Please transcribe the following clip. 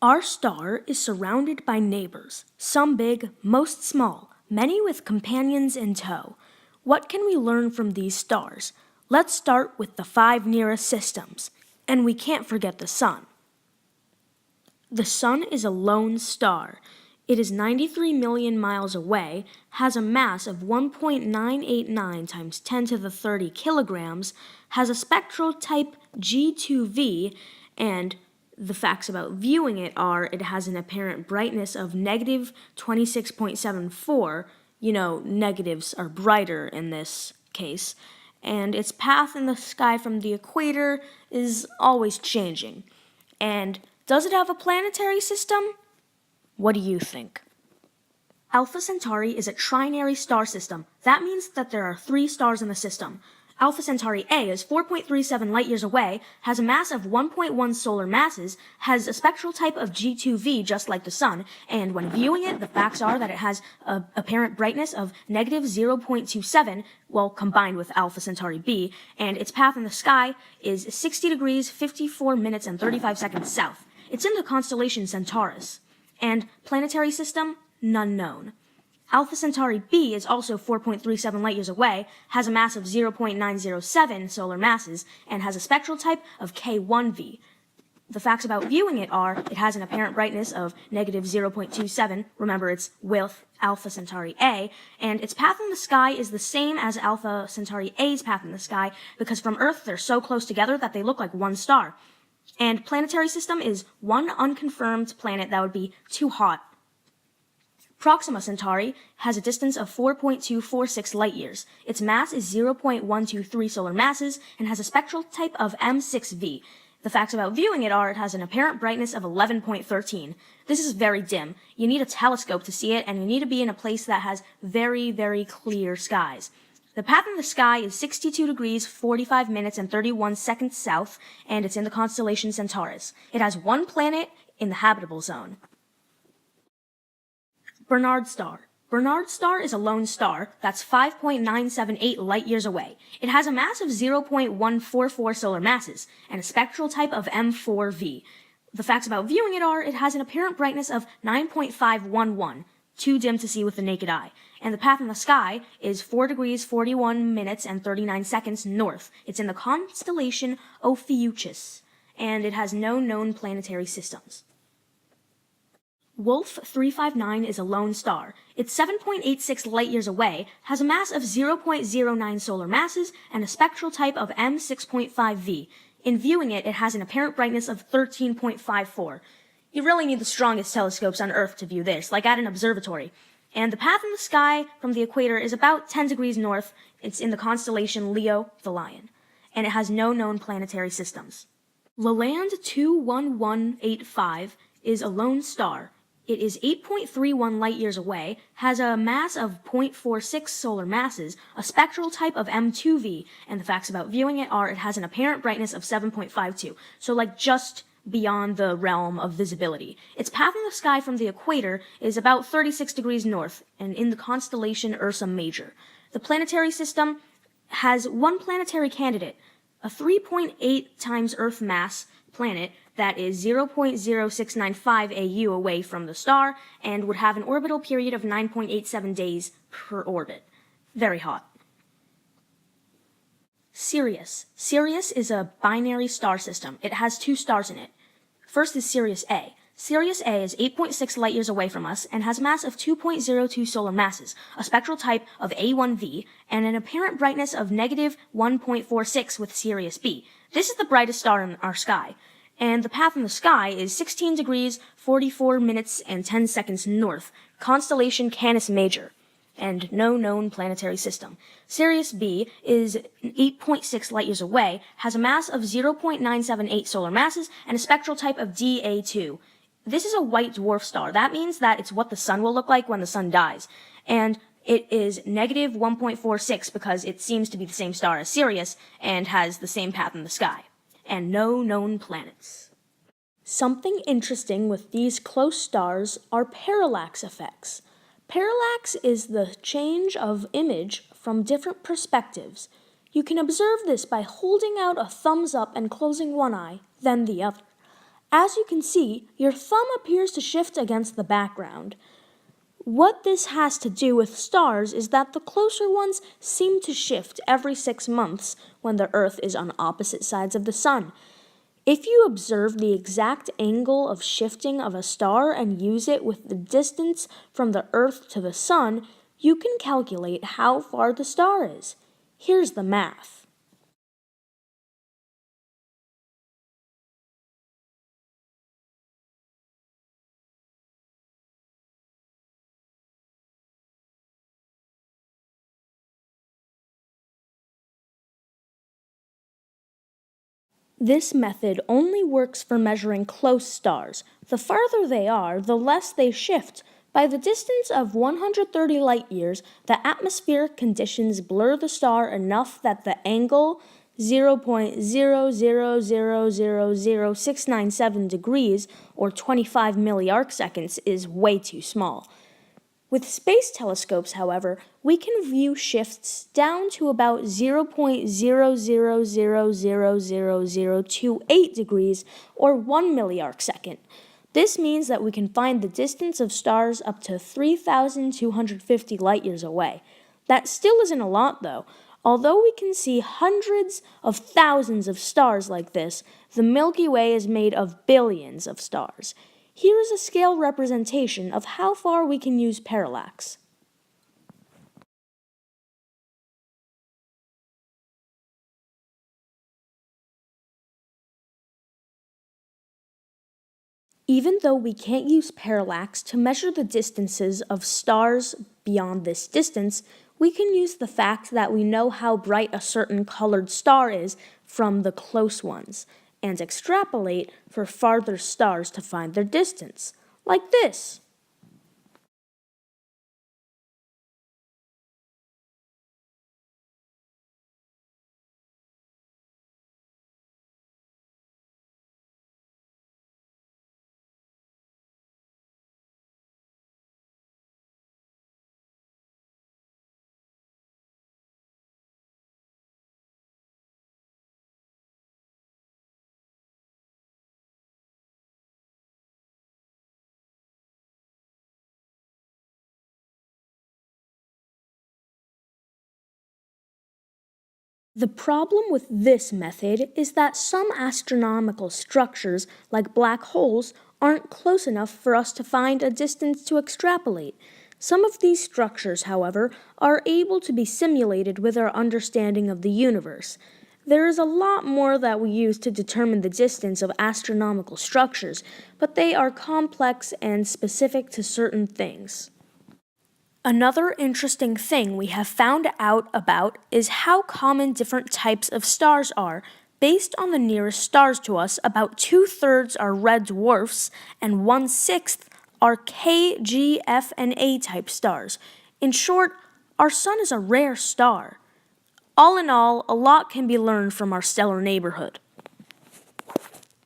Our star is surrounded by neighbors, some big, most small, many with companions in tow. What can we learn from these stars? Let's start with the 5 nearest systems, and we can't forget the Sun. The Sun is a lone star. It is 93 million miles away, has a mass of 1.989 times 10 to the 30 kilograms, has a spectral type G2V, and the facts about viewing it are it has an apparent brightness of negative 26.74. You know, negatives are brighter in this case. And its path in the sky from the equator is always changing. And does it have a planetary system? What do you think? Alpha Centauri is a trinary star system. That means that there are 3 stars in the system. Alpha Centauri A is 4.37 light-years away, has a mass of 1.1 solar masses, has a spectral type of G2V just like the Sun, and when viewing it, the facts are that it has an apparent brightness of negative 0.27, well, combined with Alpha Centauri B, and its path in the sky is 60 degrees, 54 minutes, and 35 seconds south. It's in the constellation Centaurus. And planetary system? None known. Alpha Centauri B is also 4.37 light-years away, has a mass of 0.907 solar masses, and has a spectral type of K1V. The facts about viewing it are it has an apparent brightness of negative 0.27, remember it's with Alpha Centauri A, and its path in the sky is the same as Alpha Centauri A's path in the sky, because from Earth they're so close together that they look like one star. And planetary system is one unconfirmed planet that would be too hot. Proxima Centauri has a distance of 4.246 light-years. Its mass is 0.123 solar masses and has a spectral type of M6V. The facts about viewing it are it has an apparent brightness of 11.13. This is very dim. You need a telescope to see it, and you need to be in a place that has very, very clear skies. The path in the sky is 62 degrees, 45 minutes, and 31 seconds south, and it's in the constellation Centaurus. It has 1 planet in the habitable zone. Barnard Star. Barnard Star is a lone star that's 5.978 light-years away. It has a mass of 0.144 solar masses and a spectral type of M4V. The facts about viewing it are it has an apparent brightness of 9.511, too dim to see with the naked eye, and the path in the sky is 4 degrees, 41 minutes, and 39 seconds north. It's in the constellation Ophiuchus, and it has no known planetary systems. Wolf 359 is a lone star. It's 7.86 light-years away, has a mass of 0.09 solar masses, and a spectral type of M6.5V. In viewing it, it has an apparent brightness of 13.54. You really need the strongest telescopes on Earth to view this, like at an observatory. And the path in the sky from the equator is about 10 degrees north. It's in the constellation Leo, the Lion. And it has no known planetary systems. Lowland 21185 is a lone star. It is 8.31 light-years away, has a mass of 0.46 solar masses, a spectral type of M2V, and the facts about viewing it are it has an apparent brightness of 7.52, so like just beyond the realm of visibility. Its path in the sky from the equator is about 36 degrees north, and in the constellation Ursa Major. The planetary system has 1 planetary candidate, a 3.8 times Earth mass planet that is 0.0695 AU away from the star and would have an orbital period of 9.87 days per orbit. Very hot. Sirius. Sirius is a binary star system. It has 2 stars in it. First is Sirius A. Sirius A is 8.6 light-years away from us and has a mass of 2.02 solar masses, a spectral type of A1V, and an apparent brightness of negative 1.46 with Sirius B. This is the brightest star in our sky. And the path in the sky is 16 degrees, 44 minutes, and 10 seconds north, constellation Canis Major, and no known planetary system. Sirius B is 8.6 light-years away, has a mass of 0.978 solar masses, and a spectral type of DA2. This is a white dwarf star. That means that it's what the Sun will look like when the Sun dies. And it is negative 1.46 because it seems to be the same star as Sirius and has the same path in the sky. And no known planets. Something interesting with these close stars are parallax effects. Parallax is the change of image from different perspectives. You can observe this by holding out a thumbs up and closing one eye, then the other. As you can see, your thumb appears to shift against the background. What this has to do with stars is that the closer ones seem to shift every 6 months when the Earth is on opposite sides of the Sun. If you observe the exact angle of shifting of a star and use it with the distance from the Earth to the Sun, you can calculate how far the star is. Here's the math. This method only works for measuring close stars. The farther they are, the less they shift. By the distance of 130 light years, the atmospheric conditions blur the star enough that the angle 0.0000697 degrees, or 25 milliarcseconds, is way too small. With space telescopes, however, we can view shifts down to about 0.0000028 degrees, or 1 milliarcsecond. This means that we can find the distance of stars up to 3,250 light years away. That still isn't a lot, though. Although we can see hundreds of thousands of stars like this, the Milky Way is made of billions of stars. Here is a scale representation of how far we can use parallax. Even though we can't use parallax to measure the distances of stars beyond this distance, we can use the fact that we know how bright a certain colored star is from the close ones, and extrapolate for farther stars to find their distance, like this. The problem with this method is that some astronomical structures, like black holes, aren't close enough for us to find a distance to extrapolate. Some of these structures, however, are able to be simulated with our understanding of the universe. There is a lot more that we use to determine the distance of astronomical structures, but they are complex and specific to certain things. Another interesting thing we have found out about is how common different types of stars are. Based on the nearest stars to us, about 2/3 are red dwarfs and 1/6 are K, G, F, and A type stars. In short, our sun is a rare star. All in all, a lot can be learned from our stellar neighborhood.